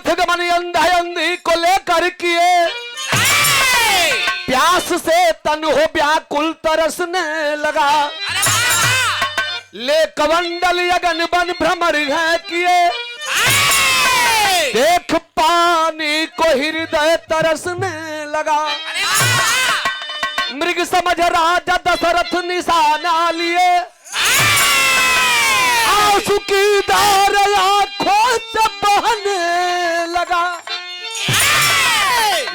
पथगमन अंधा अंधी को लेकर किए, प्यास से तन हो व्याकुल तरसने लगा। ले कमंडल यगन बन भ्रमर है किए, देख पानी को हृदय तरसने लगा। मृग समझ राजा दशरथ निशाना लिए, आंसू की धार आंखों से बहने लगा।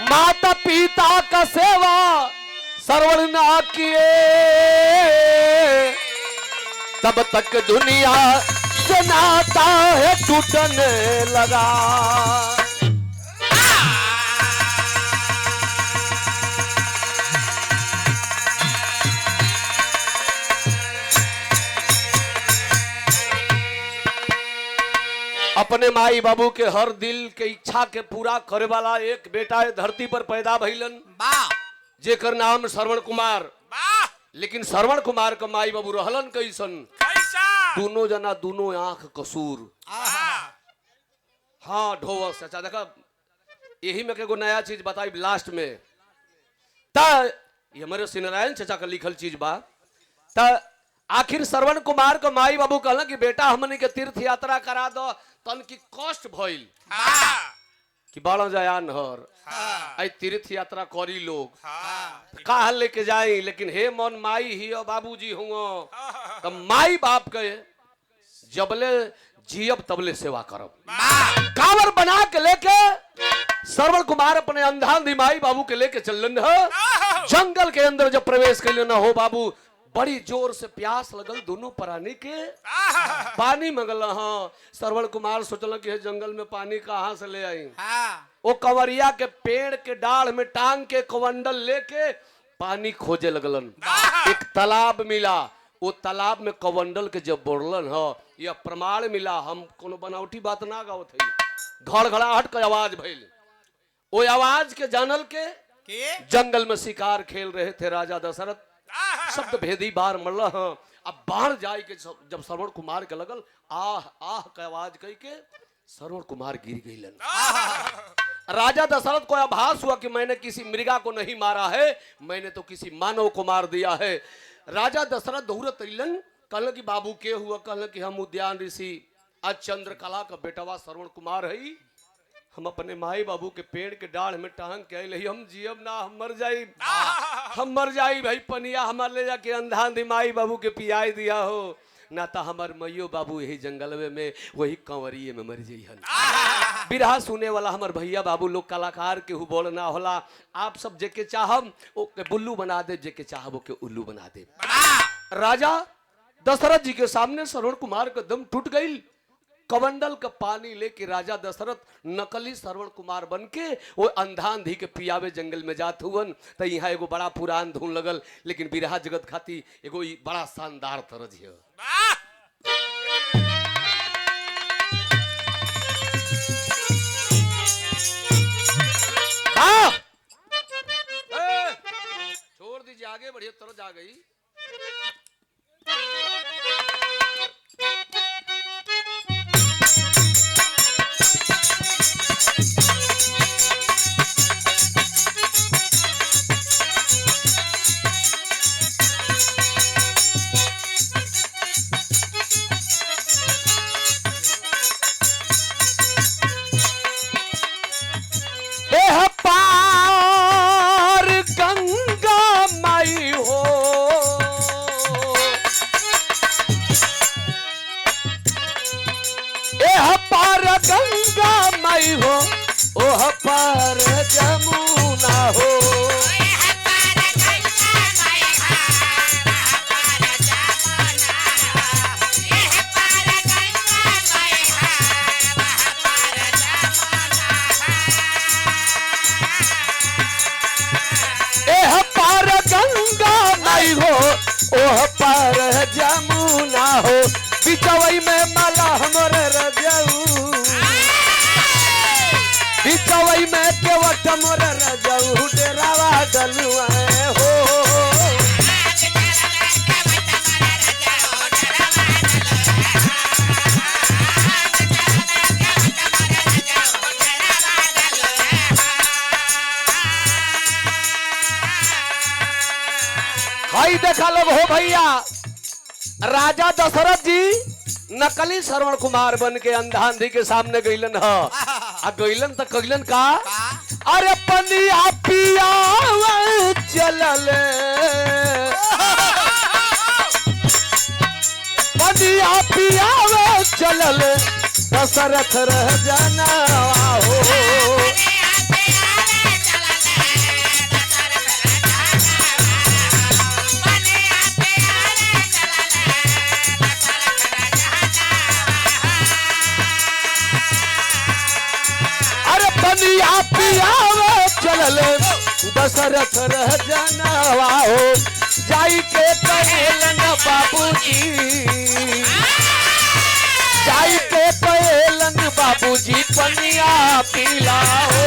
माता पिता का सेवा श्रवण ना किए, तब तक दुनिया से नाता है टूटने लगा। अपने माई बाबू के हर दिल के इच्छा के पूरा करे वाला एक बेटा है धरती पर पैदा भइलन, जेकर नाम श्रवण कुमार। लेकिन श्रवण कुमार का माई बाबू रहलन कैसन? दोनों जना दोनों आंख कसूर। हाँ ढोवस। अच्छा देखा, यही में एगो नया चीज बताई लास्ट में। ये हमारे सिनारायण चाचा का लिखल चीज बा। आखिर श्रवण कुमार को माई बाबू कहला कि बेटा हमनी के तीर्थ यात्रा करा दो, तन की कष्ट भइल कि बड़ा जयान हर आई तीर्थ यात्रा करी लोग कहा लेके जाई। लेकिन हे मन माई ही और बाबूजी हुआ, तब माई बाप के जबले जियब तबले सेवा करब। कांवर बना के लेके श्रवण कुमार अपने अंधांधी माई बाबू के लेके चलन है। जंगल के अंदर जब प्रवेश कैले ना हो बाबू, बड़ी जोर से प्यास लगल दोनों प्राणी के, पानी मंगल। हाँ श्रवण कुमार सोचल कि जंगल में पानी कहाँ से ले आई। वो कंवरिया के पेड़ के डाढ़ में टांग के कमंडल लेके पानी खोजे लगलन। एक तालाब मिला, वो तालाब में कमंडल के जब बोरलन ह, यह प्रमाण मिला। हम कोनो बनावटी बात ना गावत है। घड़घड़ाहट का आवाज भइल। वो आवाज के जानल के जंगल में शिकार खेल रहे थे राजा दशरथ। शब्द भेदी बार मरल। हाँ अब बाढ़ जाए के जब श्रवण कुमार के लगल, आह आह का आवाज कह के श्रवण कुमार गिर गईलन। राजा दशरथ को आभास हुआ कि मैंने किसी मृगा को नहीं मारा है, मैंने तो किसी मानव को मार दिया है। राजा दशरथ दौड़त अइलन, कहल कि बाबू के हुआ? कहल कि हम उद्यान ऋषि आज चंद्रकला का बेटवा श्रवण कुमार है। हम अपने माई बाबू के पेड़ के डाढ़ में टांग के आए, हम जियब ना, हम मर जाई भाई। पनिया हमार ले जाके अंधांधी माई बाबू के पियाई दिया हो, ना तो हमार मैयो बाबू यही जंगल में वही कंवरिये में मर जाइहन। बिरहा सुने वाला हमार भैया बाबू लोग कलाकार के हु बोल ना होला। आप सब जेके चाहब ओके बुल्लू बना दे, जेके चाहब ओके उल्लू बना दे। राजा दशरथ जी के सामने श्रवण कुमार का दम टूट गई। कमंडल का पानी लेके राजा दशरथ नकली श्रवण कुमार बन के वो अंधांधी के पियावे जंगल में जात हुवन। तो यहाँ एगो बड़ा पुरान धुन लगल, लेकिन बिरहा जगत खाती एगो बड़ा शानदार तरज है। छोड़ दीजिए, आगे बढ़िए, तरज आ गई। हो ओह पार जमुना हो, एह पार गंगा माई हो ओह पार जमुना हो। बिचवई में माला हमर रजऊ, बिचवई में केवट मोर रजऊ डेरावा डलुआ हो। देखा लोग हो भैया, राजा दशरथ जी नकली श्रवण कुमार बन के अंधांधी के सामने गईलन ह। आ गईलन तो कइलन का, अरे पनिया पिया चलल, पनिया पिया चलल, दशरथ रह जाना हो। पनिया पियावे चलल, दशरथ रह जाना हो। जाई के कहेलन बाबूजी, जाई के कहेलन बाबूजी पनिया पिलाओ।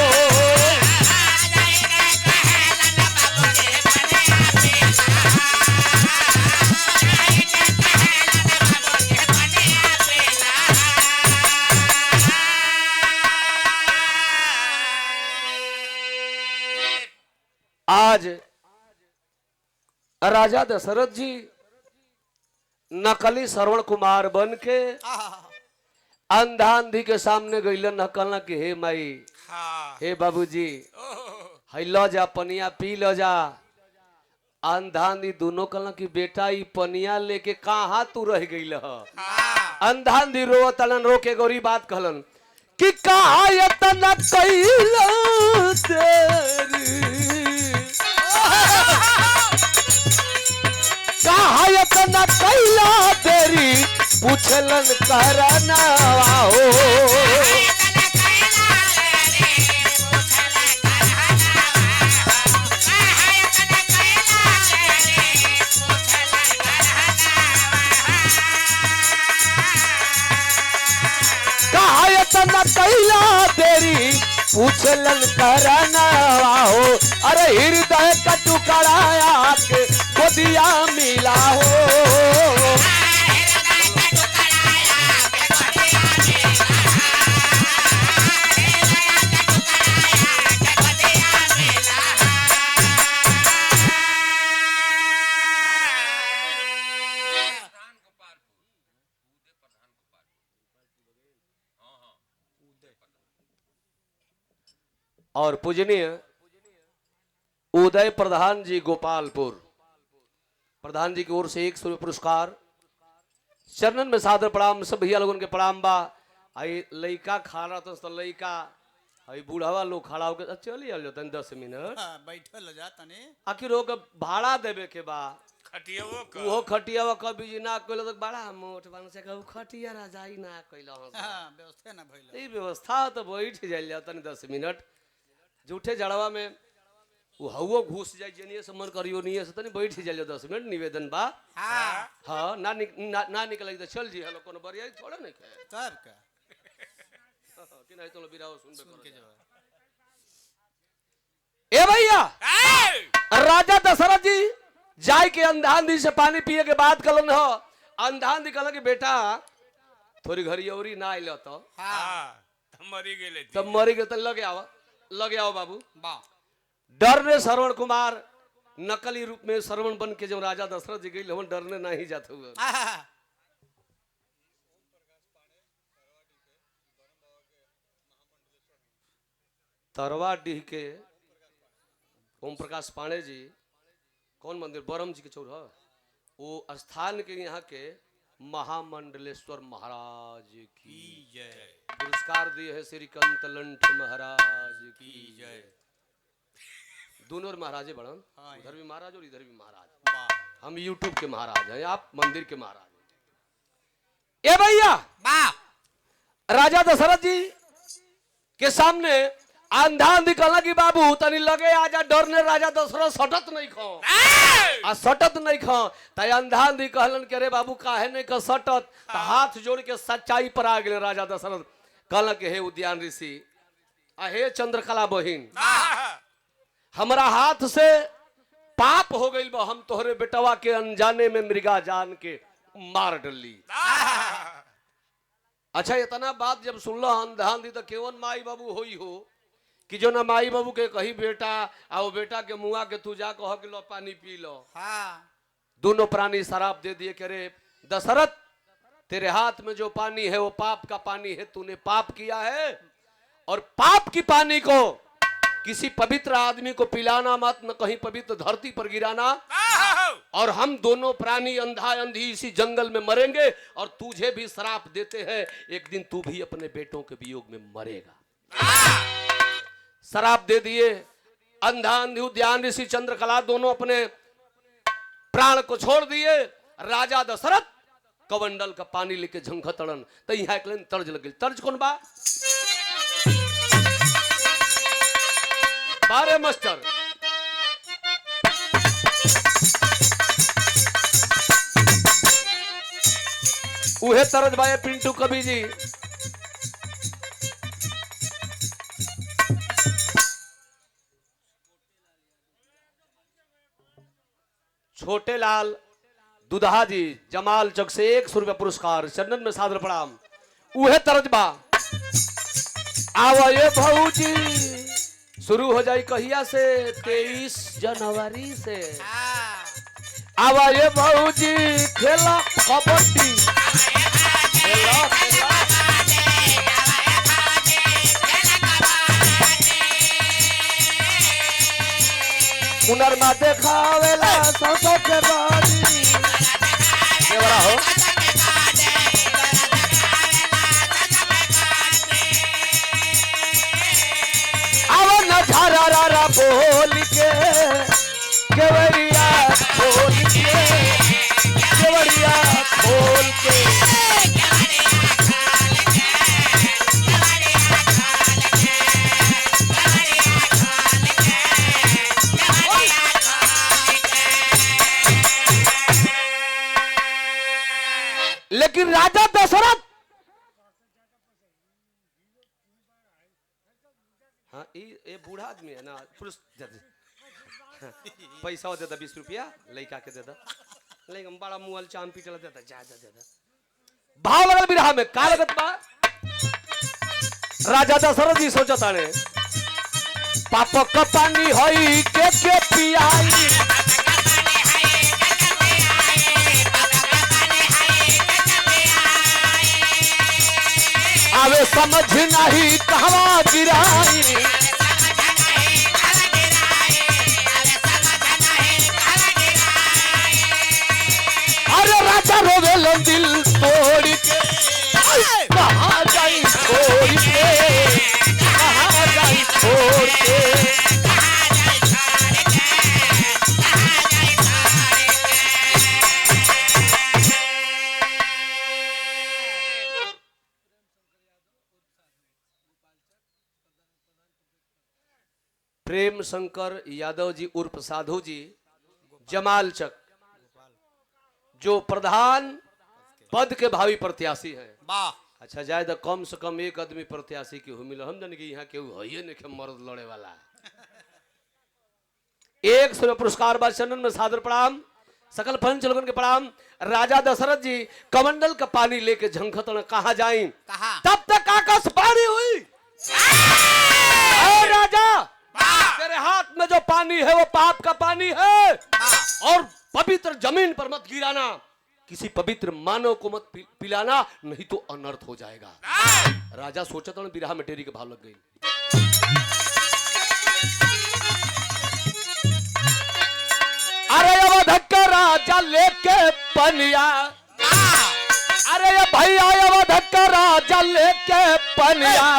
आज राजा दशरथ जी नकली श्रवण कुमार बन के अंधांधी के सामने गईलन, कहला कि हे माई, हे बाबूजी, है लो जा पनिया पी लो जा। अंधांधी दोनों कहला कि बेटा ई पनिया लेके कहाँ तू रह गईल ह। अंधांधी रो तलन रो के गौरी बात कहलन कि कहा इतना कैला तेरी, इतना कैला तेरी, पूछलन करना हो। कहा इतना कैला तेरी, पूछलन करना हो। अरे हृदय का टुकड़ा के गोदिया मिला हो। और पूजनीय उदय प्रधान जी गोपालपुर, प्रधान जी की ओर से 100 पुरस्कार। चरणन में सादर प्रणाम, सब भैया लोगन के प्रणाम बा। आई लइका खड़ा तो लइका, आई बूढ़वा लोग खड़ा होकर चली आलो तन 10 मिनट बैठल जा तने। आखिर लोग भाड़ा देवे के बा, खटियावो क वो खटियावा कभी जी ना कइलो तो बड़ा मोट बन से कहू खटिया राजाई ना कइलो। हां व्यवस्था ना भइल। ई व्यवस्था तो बैठ जाइल जा तनी 10 मिनट। झूठे जड़वा में वो हवो घुस जाए जनिए से मन करियो नहीं से तनी बैठ जाइल 10 मिनट निवेदन बा। हां हां ना निकल तो चल जी हेलो कोनो बरिया थोड़ा नहीं के तब का कि नहीं तो बिराओ सुन के जवाब। ए भैया, राजा दशरथ जी जाय के अंधांधी से पानी पिए के बाद कलन हो। अंधांधी कहला कि बेटा थोड़ी घरी औरी ना आइल तो हां तब मरी गेले, तब मरी गए तो लगे आओ बाबू। वाह, डर ने श्रवण कुमार नकली रूप में श्रवण बन के जब राजा दशरथ जी गई हम डरने नहीं जाते हुए। तरवा डीह के ओम प्रकाश पांडे जी, कौन मंदिर, बरम जी के चौरा, वो स्थान के यहाँ के महामंडलेश्वर महाराज की जय। पुरस्कार दिए है श्री कंत लंठ महाराज की जय। दोनों महाराजे बड़न, उधर भी महाराज और इधर भी महाराज। हम यूट्यूब के महाराज हैं, आप मंदिर के महाराज हैं। ए भैया, राजा दशरथ जी के सामने अंधांधी कहला कि बाबू तनी लगे आजा, डर ने राजा दशरथ सटत नहीं खो आ सटत नहीं खो। तय अंधांधी कहलन के रे बाबू काहे नहीं क सटत, हाथ जोड़ के सच्चाई पर आ गए राजा दशरथ। कहला के हे उद्यान ऋषि, हे चंद्रकला बहिन, हमारा हाथ से पाप हो गई बा, हम तोहरे बेटवा के अनजाने में मृगा जान के मार डली। अच्छा इतना बात जब सुनलो अंधांधी तो केवन माई बाबू होई हो कि जो ना माई बाबू के कही बेटा आओ बेटा के मुआ के तू जा कह के लो पानी पी लो। दोनों प्राणी शराब दे दिए कि अरे दशरथ, तेरे हाथ में जो पानी है वो पाप का पानी है, तूने पाप किया है, और पाप की पानी को किसी पवित्र आदमी को पिलाना मत, न कहीं पवित्र धरती पर गिराना, और हम दोनों प्राणी अंधा अंधी इसी जंगल में मरेंगे, और तुझे भी श्राप देते हैं, एक दिन तू भी अपने बेटों के वियोग में मरेगा। श्राप दे दिए। अंधा अंधी उद्यान ऋषि चंद्रकला दोनों अपने प्राण को छोड़ दिए। राजा दशरथ कमंडल का पानी लेके झंखतड़न तो यहाँ एक तर्ज लग गई। तर्ज कौन बा? बारे मास्टर उहे तर्ज बाए पिंटू कवि जी। छोटे लाल दुधा जी जमाल चौक से 100 रुपया पुरस्कार, चंदन में सादर प्रणाम। उहे तरजबा आवा ये भौजी शुरू हो जाए कहिया से? 23 जनवरी से। आवा ये भौजी खेला कबड्डी, खेला खेला हुनरमा देखावेला सबके बारी। ये बड़ा हो आवा न झरारा बोल के केवड़िया खोल के, केवड़िया खोल के। लेकिन राजा दशरथ, हाँ ये बूढ़ा आदमी है ना, पुरुष पैसा देता 20 रुपया लड़का के देता, लेकिन बड़ा मुअल चाम पीटल देता, ज्यादा देता। भाव लगल बिरहा में का लगत बा? राजा दशरथ जी सोचता ने पाप का पानी होई के पियाई, आवे समझ नहीं कहवा गिराई। अरे राजा रोवे दिल तोड़ के, कहाँ जाई छोड़ के, कहाँ जाई छोड़ के। प्रेम शंकर यादव जी उर्फ साधु जी जमाल चक, जो प्रधान पद के भावी प्रत्याशी हैं। अच्छा जाए तो कम से कम एक आदमी प्रत्याशी के मिल, हम जान यहाँ केहू है नहीं मर्द लड़े वाला। 100 पुरस्कार बाद चंदन में सादर प्रणाम, सकल पंच लोगन के प्रणाम। राजा दशरथ जी कमंडल का पानी लेके झंखतन कहा जाई, तब तक आकाशवाणी हुई, राजा तेरे हाथ में जो पानी है वो पाप का पानी है, और पवित्र जमीन पर मत गिराना, किसी पवित्र मानव को मत पिलाना, नहीं तो अनर्थ हो जाएगा। राजा सोचा तो बिरहा में टेरी के भाव लग गई। अरे अवध का राजा लेके पनिया, अरे ये भैया अवध का राजा लेके पनिया,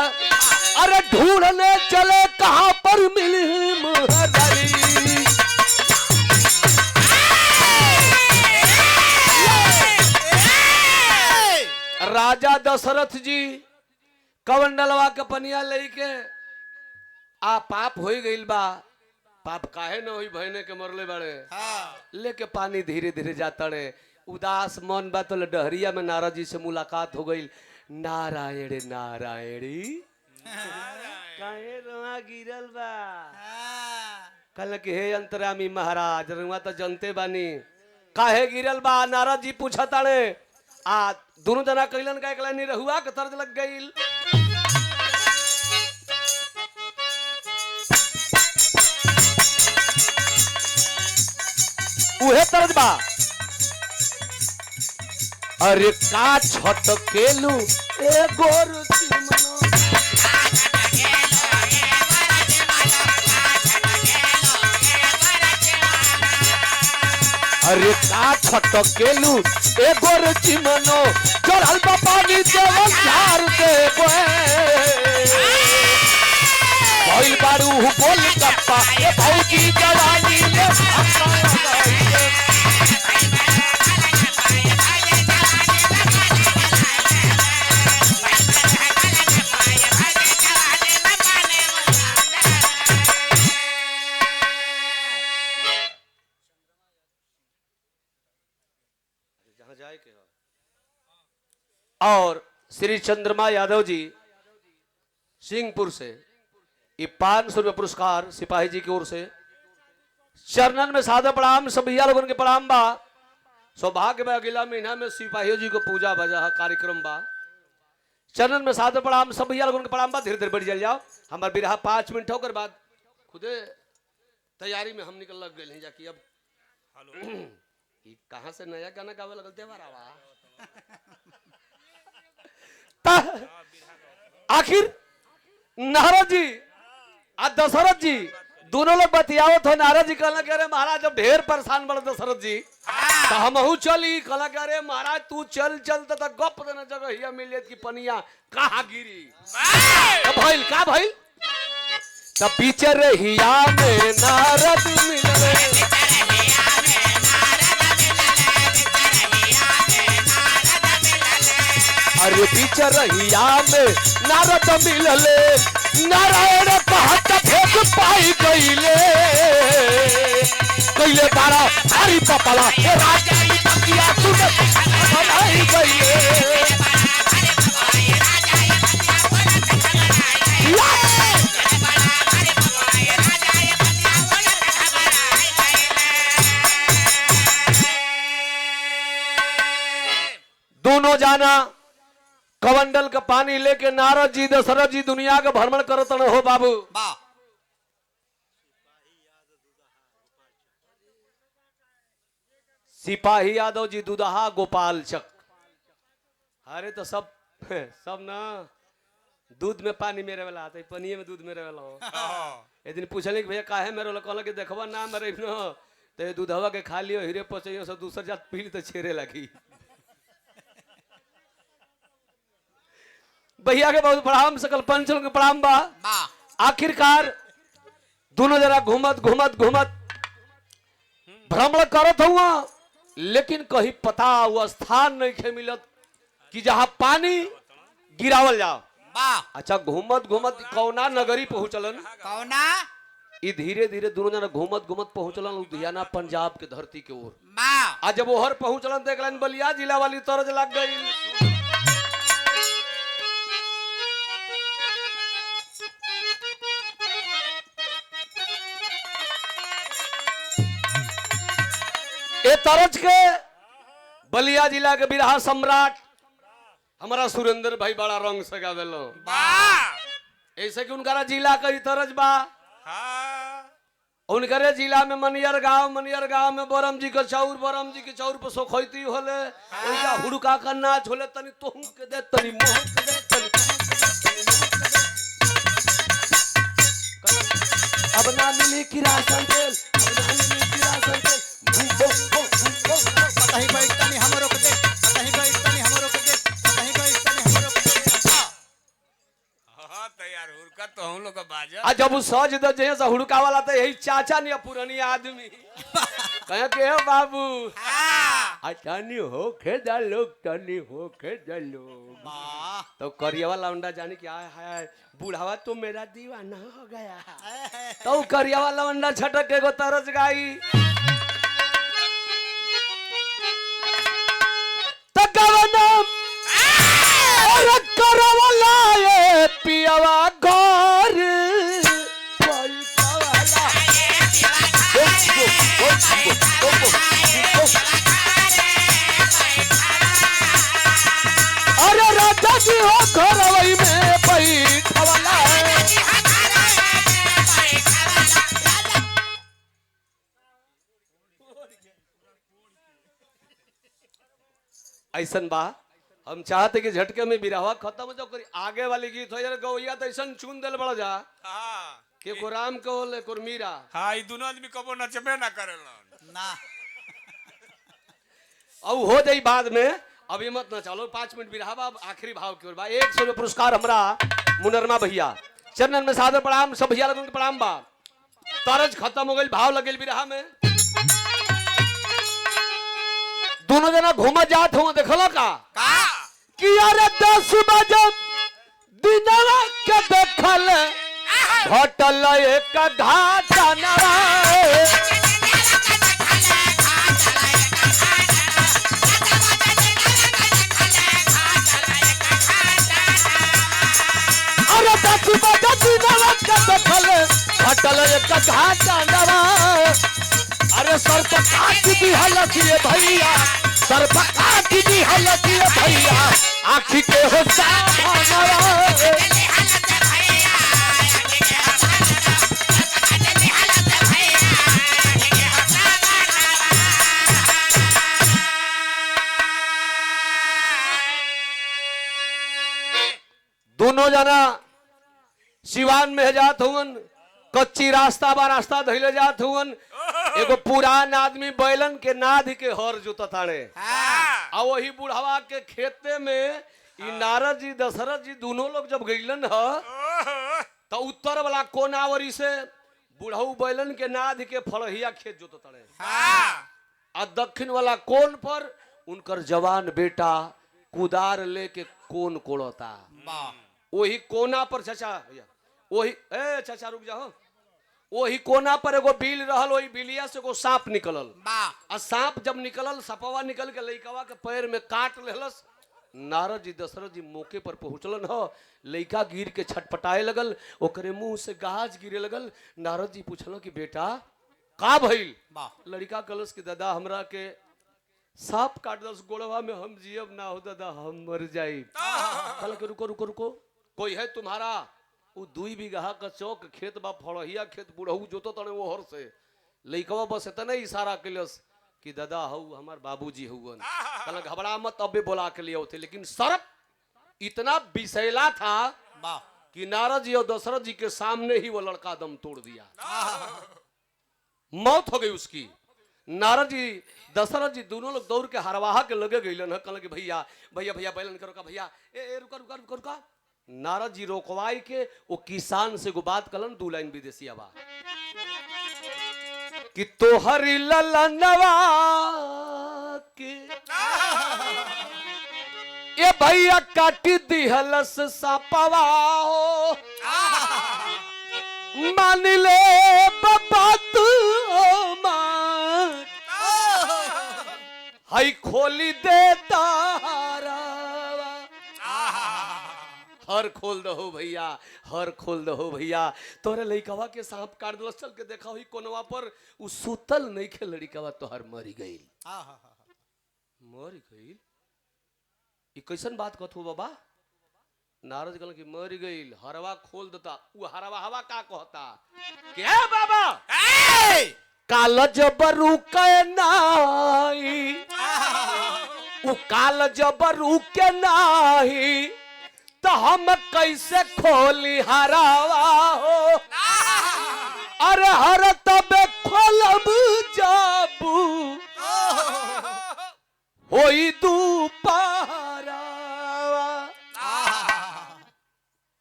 अरे ढूंढने चले कहां पर मिली मुहर्री। राजा दशरथ जी कमंडलवा के पनिया लेके आ पाप हो गईल बा, पाप काहे न होई भयने के मरले बड़े, लेके पानी धीरे धीरे जाता रे। उदास मन बा तो डहरिया में नारद जी से मुलाकात हो गई। नारायण नारायणी काहे रोआ गिरल बा? कल के हे अंतरामी महाराज रुआ तो जनते बानी काहे गिरल बा। नारद जी पूछा ताड़े आ दोनों जना कैलन का एकला नहीं रहुआ के तर्ज लग गईल। उहे तर्ज बा अरे का छटकेलू ए गोर चिमनो अरे का छटकेलू ए गोर चिमनो चढ़ल बा पानी देवल झार दे भइल बारू बोल कप्पा ए भौजी जवानी में और श्री चंद्रमा यादव जी सिंहपुर से ये 500 रुपये पुरस्कार सिपाही जी की ओर से चरणन में सादा प्रणाम सब भैया लोगन के प्रणाम बा। सौभाग्य में अगला महीना में सिपाहियों जी को पूजा भजा कार्यक्रम बा। चरणन में सादा प्रणाम सब भैया लोगन के प्रणाम बा। धीरे धीरे बढ़ चल जाओ हमारे बिरहा 5 मिनट होकर बाद खुदे तैयारी में हम निकल लग गए जाकि अब कहाँ से नया गाना गावे लगते आखिर नारद जी और दशरथ जी दोनों लोग बतियावत हो। नारद जी कहला कि अरे महाराज जब ढेर परेशान बड़ दशरथ जी तो हमहू चली कहला कि अरे महाराज तू चल चल तो गप देना जगह हिया मिले की पनिया कहाँ गिरी तो भइल का भइल तब पीछे रहिया में नारद मिले अरे पीछे रहिया में नारद मिलले नारायण कहत भेद पाई गईले कइले बारा हरी पपला हे राजा ई बतिया सुन बनाई गईले दोनों जाना कमंडल का पानी लेके नारद जी दशरथ जी दुनिया का भ्रमण करत न हो बाबू सिपाही यादव जी दुदहा गोपाल चक अरे तो सब ना दूध में पानी मेरे वाला आता पनिये में दूध मेरे वाला एक दिन पूछले कि भैया काहे मेरे वाला कहला कि देखबा ना मेरे न तो दूधवा के खा लियो हीरे पचइयो सब दूसर जात पी तो छेरे लगी। भैया के बहुत प्रणाम सकल पंचल के प्रणाम बा। आखिरकार दोनों जरा घूमत घूमत घूमत भ्रमण करत हुआ लेकिन कहीं पता हुआ स्थान नहीं खे मिलत कि जहां पानी गिरावल जाओ। अच्छा घूमत घूमत कौना नगरी पहुंचलन कौना ई धीरे धीरे दोनों जना घूमत घूमत पहुंचलन लुधियाना पंजाब के धरती के ओर। माँ आज जब ओहर पहुंचलन देख लन बलिया जिला वाली तरज लग गई। ए तरज के बलिया जिला के बिरहा सम्राट हमारा सुरेंद्र भाई बड़ा रंग से गावेलो ऐसे कि उनका जिला का तरज बा। उनकरे जिला में मनियर गांव में बरम जी के चौर पर सोखैती होले ओइजा हुड़का का नाच होले तनी तोहू के दे तनी मोह के दे तनी अब ना मिली किरासन तेल कहीं बैठता नहीं हमरो के दे कहीं बैठता नहीं हमरो के दे कहीं बैठता नहीं हमरो के दे हां तैयार हुरका तो हम लोग का बाजा आ जब सज द जे से हुड़का वाला तो यही चाचा नहीं पुरानी आदमी कहे के हो बाबू हां तनी हो खेदा लोग तनी हो खेदा लोग वाह तो करिया वाला लौंडा जाने कि आय हाय बूढ़ावा तो मेरा दीवाना हो गया तो करिया वाला लौंडा छटक के गो तरस गाई पियावा घर अरे राजा जी हो घर वही में बैठवाला ऐसन बा हम चाहते कि झटके में बिरहवा खत्म जो करी आगे वाली गीत हो जाए गौया तो ऐसा चुन दिल बड़ जा हाँ के को राम को ले को मीरा हाँ ये दोनों आदमी कबो नचबे ना करेलन ना अब हो जाई बाद में अभी मत ना चलो 5 मिनट बिरहवा अब आखिरी भाव की ओर बा 100 रुपये पुरस्कार हमरा मुनरमा भैया चरणन में सादर प्रणाम सब भैया लोगन के प्रणाम बा तरज खत्म हो गई भाव लगल बिरहा में दोनों जना घूम जात हो देखलो का कि अरे 10 बजे दिनवा के देखल होटल एक घाटा नवा अरे 10 बजे दिनवा के देखल होटल एक घाटा नवा अरे सर पर काट दी हालत ये भैया सर पर काट दी हालत ये भैया आँखी के हो सामने दोनों जना सिवान में जात हुवन कच्ची रास्ता बा रास्ता धैले जात हुवन एगो पुरान आदमी बैलन के नाद के हर जोतत ताड़े आ वही बुढ़वा के खेते में ई नारद जी दशरथ जी दोनों लोग जब गइलन ह तो उत्तर वाला कोनावरी से बुढ़ऊ बैलन के नाद के फड़हिया खेत जोतत ताड़े आ दक्षिण वाला कोन पर उनकर जवान बेटा कुदार लेके कोन कोड़ता वही कोना पर चाचा भैया वही ए चाचा रुक जाओ वही कोना पर एगो बिल रहल वही बिलिया से एगो सांप निकलल आ सांप जब निकलल सपवा निकल के लइकवा के पैर में काट लेहलस नारद जी दशरथ जी मौके पर पहुंचलन ह लइका गिर के छटपटाए लगल ओकरे मुंह से गाज गिरे लगल नारद जी पूछलो कि बेटा का भइल लड़का कलस कि दादा हमरा के सांप काट दस गोड़वा में हम जियब ना हो दादा हम मर जाई कहल के रुको रुको रुको कोई है तुम्हारा वो 2 बीघा का चौक खेत बा फड़हिया खेत बुढ़ऊ जोतो तने वो हर से लइकवा बस इतना इशारा कलस कि दादा हऊ हमार बाबूजी हुवन कहल घबरा मत अबे बोला के लिए थे लेकिन सर्प इतना विषैला था कि नारद जी और दशरथ जी के सामने ही वो लड़का दम तोड़ दिया मौत हो गई उसकी नारद जी दशरथ जी दोनों लोग दौड़ के हरवाहा के लगे गइलन ह कहल कि भैया भैया भैया बैलन करो का भैया ए रुका रुका रुका रुका नारद जी रोकवाई के वो किसान से गो बात कलन 2 लाइन विदेशी आवा कि तोहरी ललनवा के ए भैया काट दिहलस सापवा हो मान ले बाबा तू हाई खोली दे तारा हर खोल दो भैया हर खोल दो भैया तोरे लइकवा के सांप काट दो चल के देखा हुई कोनवा पर उ सुतल नहीं खे लड़कवा तोहर मरी गई मरी गई ई कैसन बात कहथो बाबा नारद कहल कि मरी गई हरवा खोल देता उ हरवा हवा का कहता क्या बाबा काल जबरू के नाही उ काल जबरू के नाही तो हम कैसे खोली हरावा हो अरे हर तबे खोलब जाबू होई दुपहरावा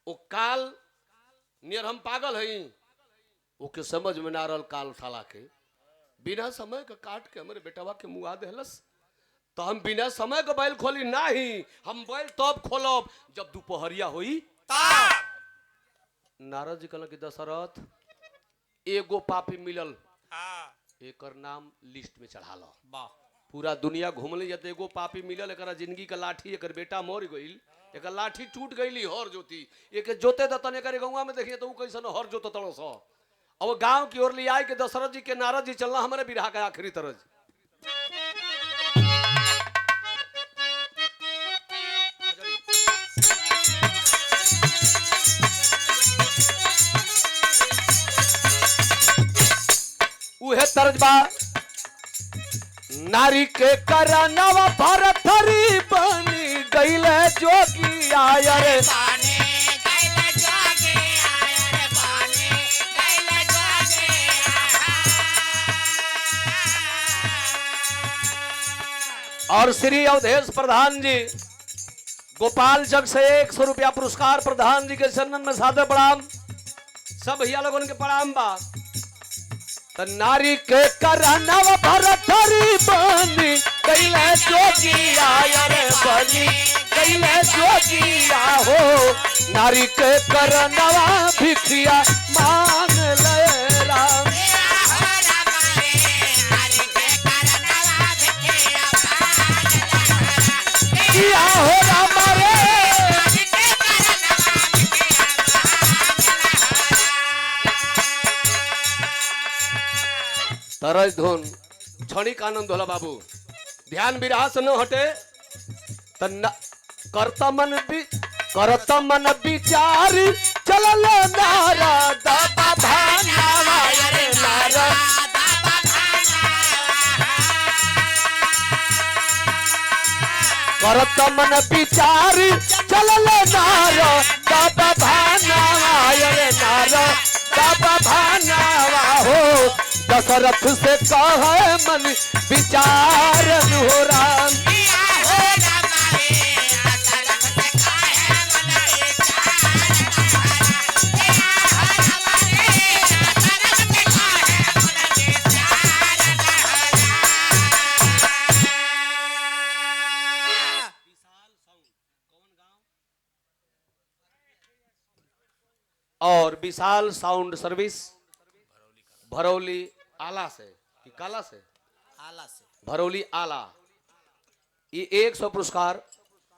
ओ काल नियर हम पागल हई ओके समझ में ना रहल काल उठाला के बिना समय के काट के हमरे बेटवा के मुआ देहलस तो हम बिना समय के बैल खोली नहीं हम बैल तब खोलब जब दोपहरिया हुई नारद जी कहल कि दशरथ एगो पापी मिलल एकर नाम लिस्ट में चढ़ा लो पूरा दुनिया घूमले जाते एगो पापी मिलल एकरा जिंदगी का लाठी एकर बेटा मर गइल एकर लाठी टूट गइली हर जोती एक जोते दतन एकर गौवा में देखिए तो उ कैसन हर जोत तड़ो सो अब गांव की ओर ले आए के दशरथ जी के नारद जी चलना हमारे बिरहा का आखिरी तरज उहे तरज बा नारी के करनवा भरथरी जोगी आयर और श्री अवधेश प्रधान जी गोपाल जग से 100 रुपया पुरस्कार प्रधान जी के चरणन में सादर प्रणाम। सब भैया लोगन के प्रणाम बा। त नारी के करनव भरतरी बनी कैले जोगी आयर बनी कैले जोगी आहो नारी के करनवा भिखिया मांग ले राम किया हो राम रे तरज धुन क्षणिक आनंद होला बाबू ध्यान विराह से न हटे तन्ना करतमन विचार चलल नारा दादा भाना रे नारा करतमन विचार चलल नारा दादा भाना रे नारा दादा भाना हो दशरथ से कहे मन विचार हो राम और विशाल साउंड सर्विस भरौली आला से कि काला से भरौली आला ये 100 पुरस्कार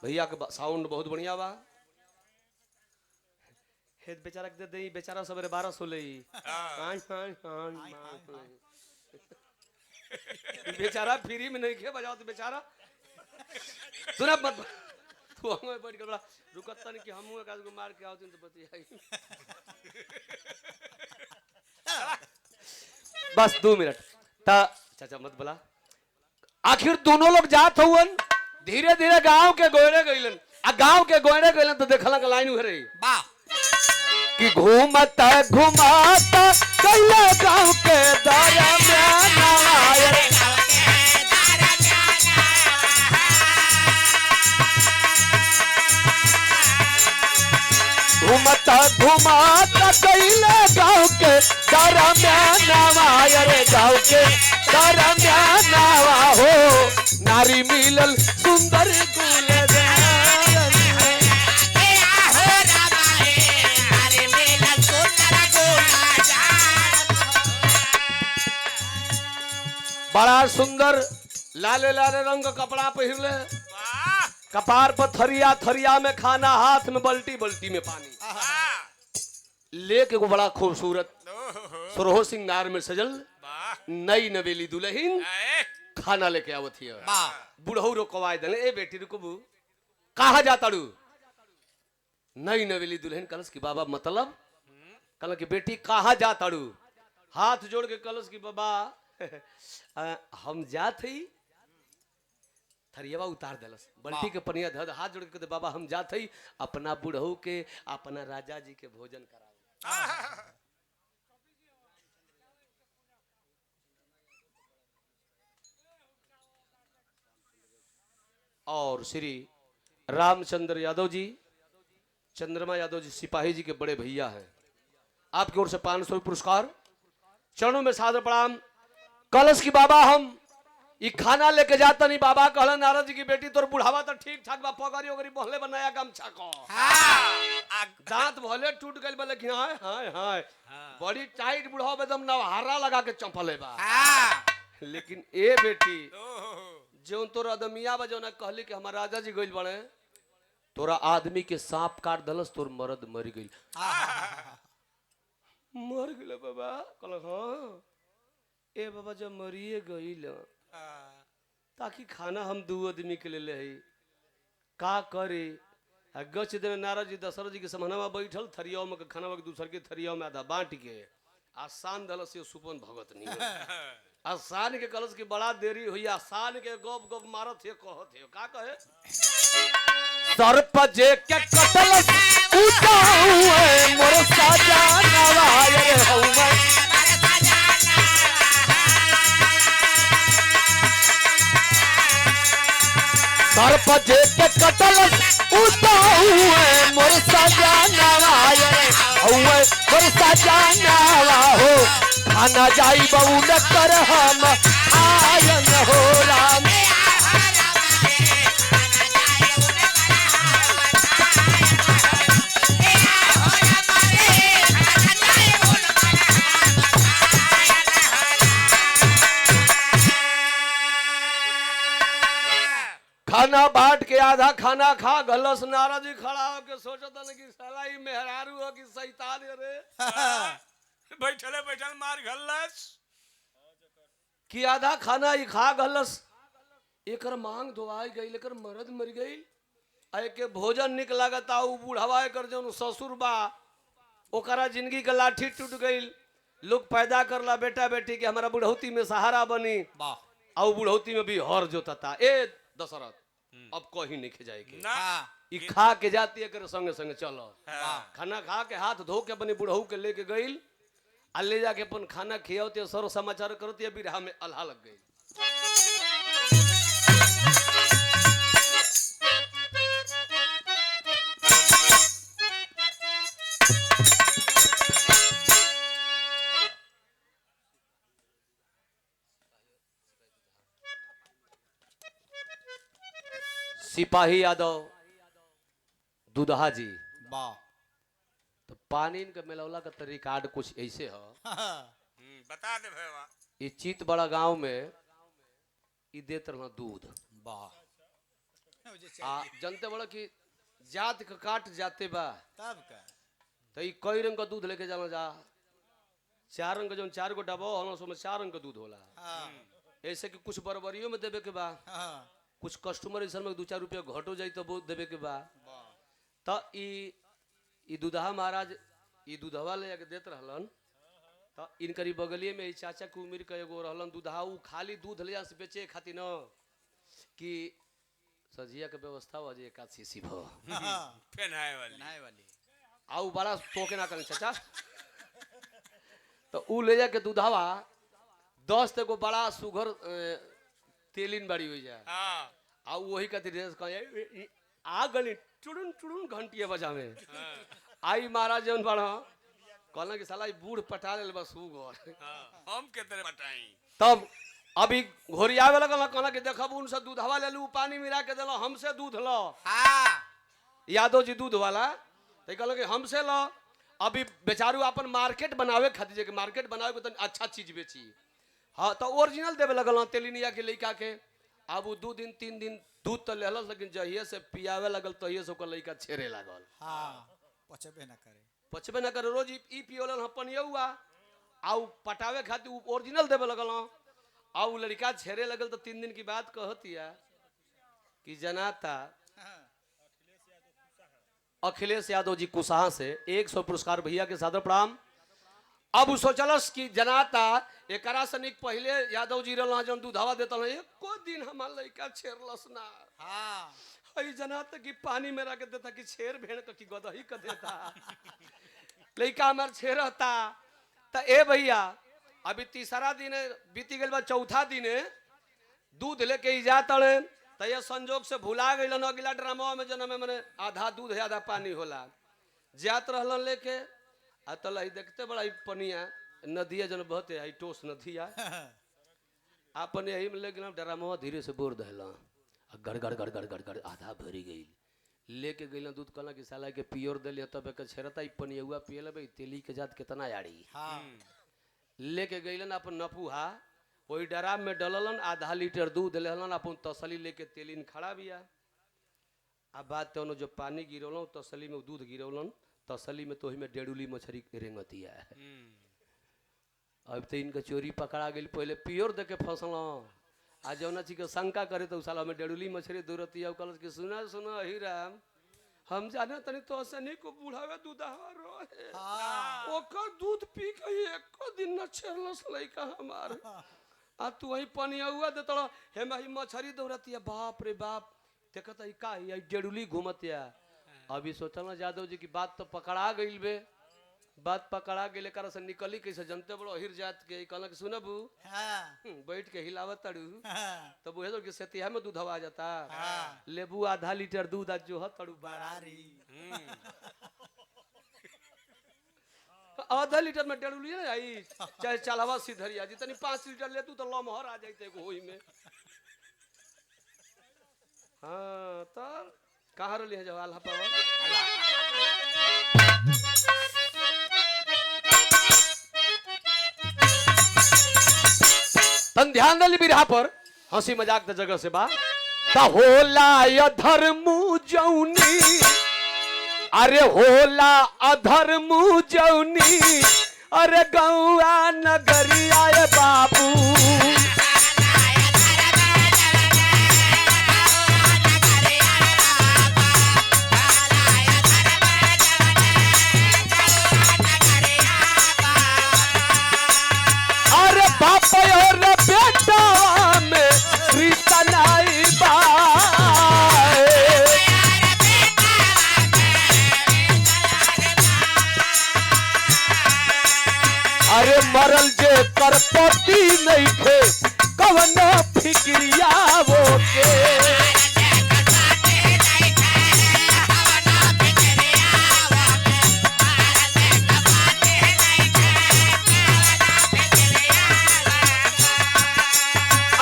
भैया के साउंड बहुत बढ़िया बा। हेद बेचारा के दे दे बेचारा सवेरे 1200 ले बेचारा फ्री में नहीं खे बजाओ तो बेचारा सुना मत तू हमें बैठ के बड़ा रुकता नहीं कि हम एक आदमी को मार के आओ तो बतियाई बस 2 मिनट ता चाचा मत बोला। आखिर दोनों लोग जात हुवन धीरे धीरे गांव के गोयड़े गइलन आ गांव के गोयड़े गइलन तो देखला के लाइन उहरे वाह कि घूमता घुमाता कइले गांव के दरिया में नवाए घूमता घुमाता कइले गांव के दरिया में नवाए रे गांव के दरिया में नवा हो नारी मिलल सुंदर दूल्हे बड़ा सुंदर लाले लाले रंग का कपड़ा पहनले कपार पर थरिया थरिया में खाना हाथ में बल्टी बल्टी में पानी लेके को बड़ा खूबसूरत सुरहो सिंगार में सजल नई नवेली दुल्हन खाना लेके आवत हिय बुढ़ऊ रोकवाए दले ए बेटी रुकबू कहा जाता रू नई नवेली दुल्हन कलश की बाबा मतलब कल की बेटी कहा जाता रू हाथ जोड़ के कलश की बाबा हम जात हई थरियावा उतार देलस बल्टी के पनिया धद हाथ जोड़ के बाबा हम जात हई अपना बुढ़ऊ के अपना राजा जी के भोजन करावे और श्री रामचंद्र यादव जी चंद्रमा यादव जी सिपाही जी के बड़े भैया हैं आपकी ओर से 500 पुरस्कार चरणों में सादर प्रणाम। कलश की बाबा हम ये खाना लेके जाता नहीं बाबा कहला नारद जी की बेटी तोर बुढ़ावा तो ठीक ठाक बा पगड़ी ओगरी बहले बनाया गमछा को दांत भले टूट गइल बा लेकिन हाय हाय हाय बड़ी टाइट बुढ़ावा एकदम नवहारा लगा के चंपले बा लेकिन ए बेटी जो तोर अदमिया बा जो ना कहली कि हमार राजा जी गइल बड़े तोरा आदमी के सांप काट दलस तोर मर्द मर गइल मर गइल बाबा कहला हां ए बाबा जब मरिए गइल ताकि खाना हम 2 आदमी के ले हई का करे गच दिन नारद जी दशरथ जी के समहनवा बैठल थरियाव में खाना दूसर के थरियाव में आधा बांट के आ शान दल से सुपन भगत नहीं आसान के कलश की बड़ा देरी हुई आसान के गप गप मारत है कहत है का कहे सर्प जे के कटल उठाऊं मोर सजानवा रे हउए सर्प जे के कटल उठाऊं मोर सजानवा रे हउए मोर सजानवा हो खाना जाई बऊ न कर हम आयन हो राम खाना बांट के आधा खाना खा गलस नारद जी खड़ा होके सोचत कि साला ई मेहरारू हो कि शैतान है रे बैठले बैठल मार घल्लस कि आधा खाना ही खा गलस एकर मांग धोआई गई लेकर मरद मर गई आए के भोजन निक लागता उ बूढ़वा एकर जौन ससुर बा ओकरा जिंदगी के लाठी टूट गई लोग पैदा करला बेटा बेटी के हमारा बुढ़ौती में सहारा बनी वाह और बुढ़ौती में भी हर जोतता ए दशरथ अब कहीं नहीं जाएगी ना ई खा के जाती है संगे संगे चलो हाँ। खाना खा के हाथ धो के अपनी बुढ़ऊ के लेके गई आ ले जाके अपन खाना खियाते सर्व समाचार करती बिरहा में अल्हा लग गई सिपाही यादव दुदहा जी वाह तो पानी इनका मिलौला का तरीका कुछ ऐसे है बता दे भैया ये चित बड़ा गांव में ई देत रहना दूध वाह आ जनते बड़ा कि जात का काट जाते बा तब का तो ई कई रंग का दूध लेके जाना जा चार रंग का जो चार गो डबो होला उसमें चार रंग का दूध होला ऐसे कि कुछ बरबरियों में देवे के बा कुछ कस्टमर ऐसा में 2-4 रुपया घटो जाई तो बहुत देवे के बा तो ई दूधहा महाराज ई दूधवा ले के देत रहलन तो इनकरी बगलिए में चाचा के उम्र के एगो रहलन दूधहा उ खाली दूध ले से बेचे खातिर न कि सजिया के व्यवस्था हो जे एकादशी शिव पहनाए वाली आउ बड़ा टोके ना करें चाचा तो उ ले जाके दूधवा 10 को बड़ा सुगर तेलिन बड़ी हुई जाए हाँ आ वही खातिर आ गली चुड़ुन चुड़ुन घंटिया बजा में आई महाराज जौन बड़ा कहला कि साला बूढ़ पटा ले बस सुगर हम कितने बताई तब अभी घोरियावे लगल कहला कि देखब उनसे दूधवा ले लू पानी मिला के देलो हमसे दूध लो यादव जी दूध वाला तो कहला कि हमसे लो अभी बेचारू अपन मार्केट बनावे खातिर के मार्केट बनावे तो अच्छा चीज बेची हाँ तो ओरिजिनल देवे लगल तेलिनिया के लड़का के अब वो 2 दिन 3 दिन दूध तो लेहल लेकिन जहिए से पियावे लगल तहिए से ओकर लड़का छेड़े लागल पचबे ना करे रोज ई पियोलन पनियौआ आउ पटावे खातिर ओरिजिनल देवे लगल आउ लड़का छेड़े लगल तो 3 दिन की बात कहतिया कि जनाता अखिलेश यादव जी कुसाहा से 100 पुरस्कार भैया के सादर प्रणाम अब सोचलस कि जनाता एकरा से निक पहले यादव जी रहल जन दूधवा देता एको दिन हमार लड़का छेड़लस ना हई जनाता कि पानी में रख देता कि छेड़ भेड़ की गदही कर देता लड़का हमार छेड़ता तो ए भैया अभी तीसरा दिन बीती गल बा चौथा दिन दूध लेके ही जाता तो ये संजोग से भुला गई अगला ड्रामा में जन में मैंने आधा दूध है आधा पानी होला जात रहलन लेके आ तल देखते बड़ा पनिया नदिया जन बहते है टोस नदिया आपने यही में ले गए ड्रामा धीरे से बोर दहला गड़ गड़ गड़ गड़ गड़ गड़ आधा भरी गई लेके गई दूध कहला कि साला के पियोर दिल तब एक छेड़ता पनिया पिए ले तेली के जात कितना आड़ी लेके गईलन अपन नपुहा वही डराम में डललन आधा लीटर दूध लेहलन अपन तसली लेके तेलिन खड़ा बिया अब बात तो जो पानी गिरौलन तसली में दूध गिरौलन तसली में तो ही में डेढ़ुली मछली रेंगतिया है अब तो इनका चोरी पकड़ा गई पहले पियोर देके फसल आ जौना चीज के शंका करे तो साला में डेढ़ुली मछली दूरतिया कल के सुना सुना ही राम हम जाने तनी तो सनी को बुढ़ावे दूधवा रहे ओकर दूध पी के एको दिन न छेड़लस लइका हमार आ तू वही पनिया हुआ दे तड़ा हे मही मछरी दौड़तिया बाप रे बाप देखत है का ये डेडुली घूमतिया अभी सोचल यादव जी की बात तो पकड़ा गइल बे बात पकड़ा गेले कर से निकली कैसे जनते बड़ो हिर जात के कहला कि सुनबू बैठ के हिलावत तड़ू तब वो तो कि सेतिया में दूध आ जाता लेबू आधा लीटर दूध आज जो है तड़ू बरारी आधा लीटर में डेढ़ ना आई चाहे चलावा सीधरिया जितनी 5 लीटर ले तू तो लमहर आ जाते होई में हाँ तब कहाँ रही है जब आल्हा तन ध्यान दली बिरहा पर हंसी मजाक द जगह से बा ता होला य धर्मु जौनी अरे होला अधर्मु जौनी अरे गौआ नगरिया बाबू अरे बाप और बेटा में रिश्ता नहीं बा अरे मरल जे करपति नहीं थे कवन फिक्रिया वो के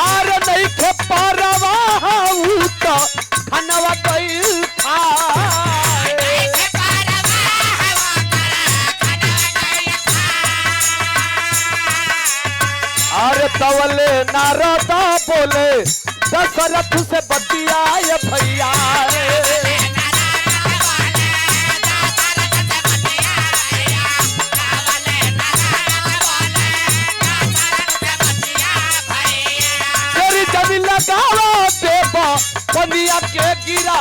अरे नहीं थे परवाह तो खनवा गइल था अरे तवले नारदा बोले दशरथ से बतियाए भैया तेरी जमीन लगावा देवा पनिया के गिरा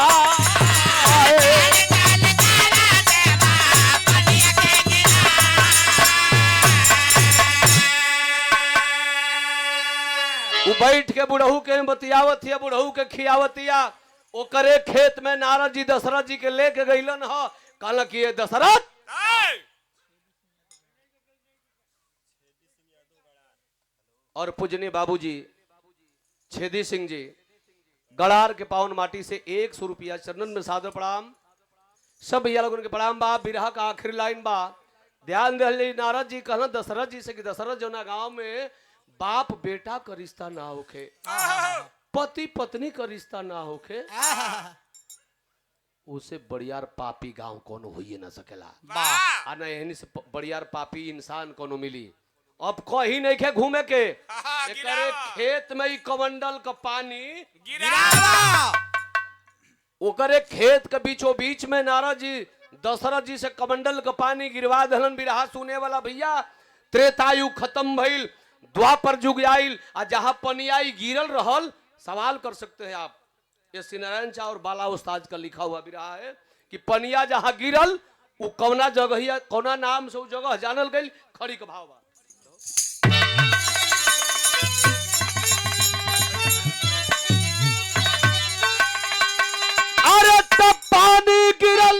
बैठ के बुढ़ऊ के बतियावत है बुढ़ऊ के खियावतिया ओकरे खेत में नारद जी दशरथ जी के लेके गइलन ह कहला कि ये दशरथ और पूजनीय बाबूजी छेदी सिंह जी गड़ार के पावन माटी से 100 रुपया चरणन में सादर प्रणाम सब भैया लोगों के प्रणाम बा बिरहा का आखिरी लाइन बा ध्यान दे नारद जी कहला दशरथ जी से कि दशरथ जो ना गांव में बाप बेटा का रिश्ता ना होखे पति पत्नी का रिश्ता ना होखे उसे बड़ियार पापी गांव कोनो होइए ना सकेला आ ना यही से बड़ियार पापी इंसान कोनो मिली अब कहीं नहीं के घूमे के एकरे खेत में ही कमंडल का पानी ओकरे खेत के बीचों बीच में नारद जी दशरथ जी से कमंडल का पानी गिरवा दहलन बिरहा सुने वाला भैया त्रेतायु खत्म भइल द्वापर जुग आइल आ जहां पनियाई गिरल रहल सवाल कर सकते हैं आप ये सिनारायण चा और बाला उस्ताद का लिखा हुआ भी रहा है कि पनिया जहां गिरल वो कौना जगह कौना नाम से वो जगह जानल गई खड़ी के भाव बा अरे तब पानी गिरल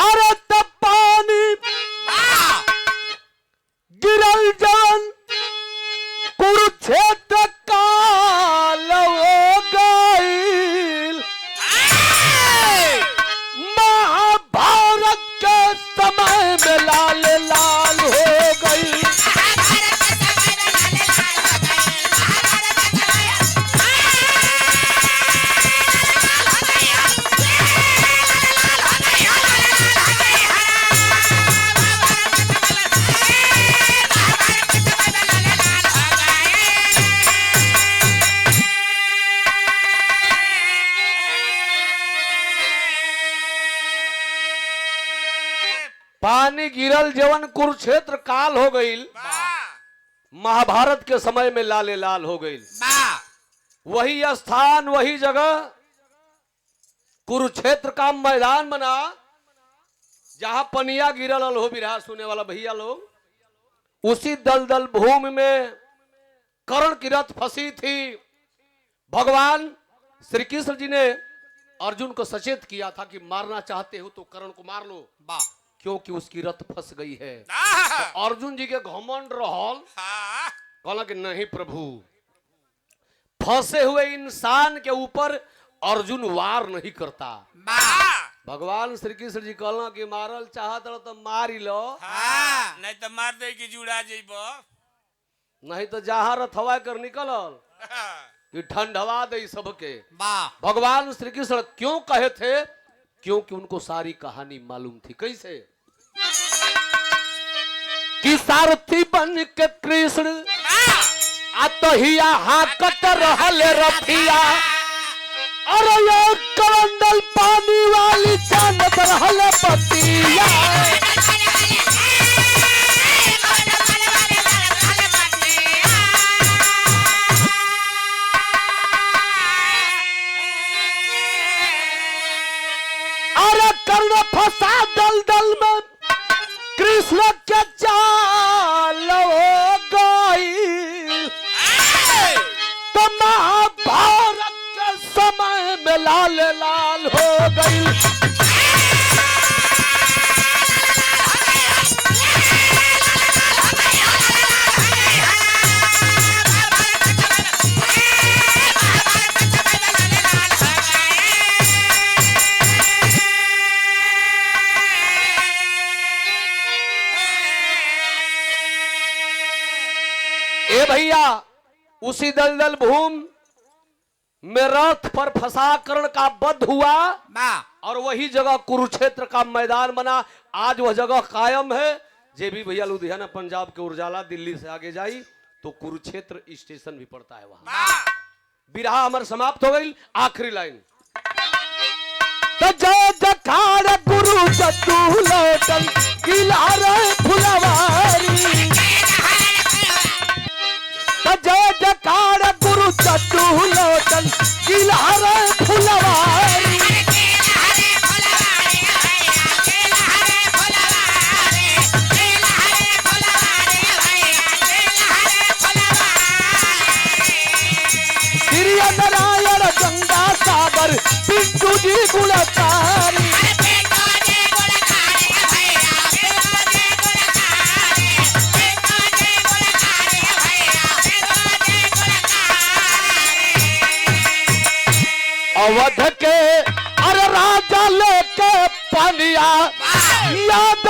अरे तब पानी गिरल जवन कुरुक्षेत्र काल हो गईल महाभारत के समय में लाल लाल हो गई पानी गिरल जवन कुरुक्षेत्र काल हो गईल महाभारत के समय में लाले लाल हो गईल वही स्थान वही जगह कुरुक्षेत्र का मैदान बना, जहां पनिया गिरल हो बिरहा सुने वाला भैया लोग, उसी दलदल भूमि में कर्ण की रथ फंसी थी। भगवान श्री कृष्ण जी ने अर्जुन को सचेत किया था कि मारना चाहते हो तो कर्ण को मार लो, वाह क्योंकि उसकी रथ फंस गई है। आहा, तो अर्जुन जी के घमंड रहल, हाँ, कहला कि नहीं प्रभु, फंसे हुए इंसान के ऊपर अर्जुन वार नहीं करता। हाँ, भगवान श्री कृष्ण जी कहला कि मारल चाहत रहो तो मार ही लो, हाँ, नहीं तो मार दे कि जुड़ा जेब। नहीं तो जहां रथवा कर निकलल कि ठंडवा दे सबके। वाह भगवान श्री कृष्ण क्यों कहे थे? क्योंकि उनको सारी कहानी मालूम थी। कैसे? कि सारथी बन के कृष्ण आतहिया हाकत रहल रथिया, अरे ये करंदल पानी वाली चांद रहल पतिया। अरे कर्ण फंसा दलदल में, कृष्ण के चाल हो गई। तो महाभारत के समय में लाल लाल हो गई। ए भैया, उसी दलदल भूमि में रथ पर फंसा कर्ण का वध हुआ, वाह और वही जगह कुरुक्षेत्र का मैदान बना। आज वह जगह कायम है। जे भी भैया लुधियाना पंजाब के उर्जाला दिल्ली से आगे जाई तो कुरुक्षेत्र स्टेशन भी पड़ता है वहां। बिरहा अमर समाप्त हो गई। आखिरी लाइन, तो जय जखाड़ गुरु जदू लोटन किला रे फुलवारी। तो जय जखाड़ गुरु जदू लोटन किला रे फुलवारी। नारायण गंगा सागर पिंटू जी गुलकारी। अवध के अरे राजा लेके पनिया याद